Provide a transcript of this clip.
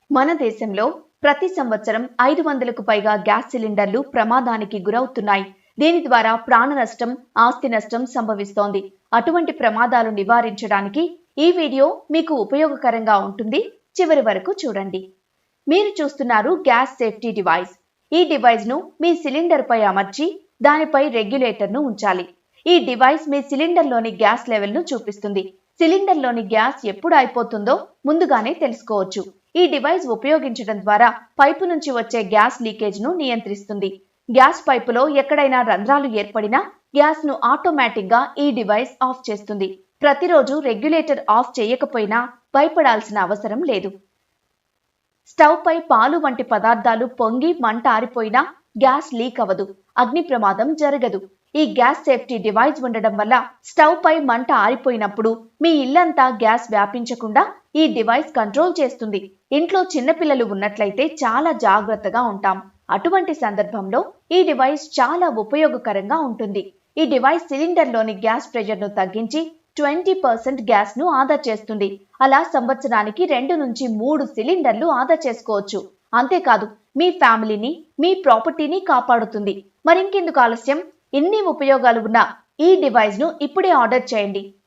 మన దేశంలో ప్రతి సంవత్సరం 500కు పైగా గ్యాస్ సిలిండర్లు ప్రమాదానికి గురవుతున్నాయి. దీని ద్వారా ప్రాణ నష్టం, ఆస్తి నష్టం సంభవిస్తోంది. అటువంటి ప్రమాదాలు నివారించడానికి ఈ వీడియో మీకు ఉపయోగకరంగా ఉంటుంది. చివరి వరకు చూడండి. మీరు చూస్తున్నారు గ్యాస్ సేఫ్టీ డివైస్. ఈ డివైస్ ను మీ సిలిండర్ పై అమర్చి దానిపై రెగ్యులేటర్ ను ఉంచాలి. ఈ డివైస్ మీ సిలిండర్ లోని గ్యాస్ లెవెల్ ను చూపిస్తుంది. సిలిండర్ లోని గ్యాస్ ఎప్పుడు అయిపోతుందో ముందుగానే తెలుసుకోవచ్చు. ఈ డివైస్ ఉపయోగించడం ద్వారా పైపు నుంచి వచ్చే గ్యాస్ లీకేజ్ ను నియంత్రిస్తుంది. గ్యాస్ పైపులో ఎక్కడైనా రంధ్రాలు ఏర్పడినా గ్యాస్ ను ఆటోమేటిక్ గా ఈ డివైస్ ఆఫ్ చేస్తుంది. ప్రతిరోజు రెగ్యులేటర్ ఆఫ్ చేయకపోయినా భయపడాల్సిన అవసరం లేదు. స్టవ్ పై పాలు వంటి పదార్థాలు పొంగి మంట ఆరిపోయినా గ్యాస్ లీక్ అవ్వదు, అగ్ని ప్రమాదం జరగదు. ఈ గ్యాస్ సేఫ్టీ డివైస్ ఉండడం వల్ల స్టవ్ పై మంట ఆరిపోయినప్పుడు మీ ఇల్లంతా గ్యాస్ వ్యాపించకుండా ఈ డివైస్ కంట్రోల్ చేస్తుంది. ఇంట్లో చిన్నపిల్లలు ఉన్నట్లయితే చాలా జాగ్రత్తగా ఉంటాం. అటువంటి సందర్భంలో ఈ డివైస్ చాలా ఉపయోగకరంగా ఉంటుంది. ఈ డివైస్ సిలిండర్ లోని గ్యాస్ ప్రెషర్ ను తగ్గించి 20% గ్యాస్ ను ఆదా చేస్తుంది. అలా సంవత్సరానికి 2 నుంచి 3 సిలిండర్లు ఆదా చేసుకోవచ్చు. అంతేకాదు, మీ ఫ్యామిలీని, మీ ప్రాపర్టీని కాపాడుతుంది. మరింకెందుకు ఆలస్యం? ఇన్ని ఉపయోగాలు ఉన్న ఈ డివైస్ ను ఇప్పుడే ఆర్డర్ చేయండి.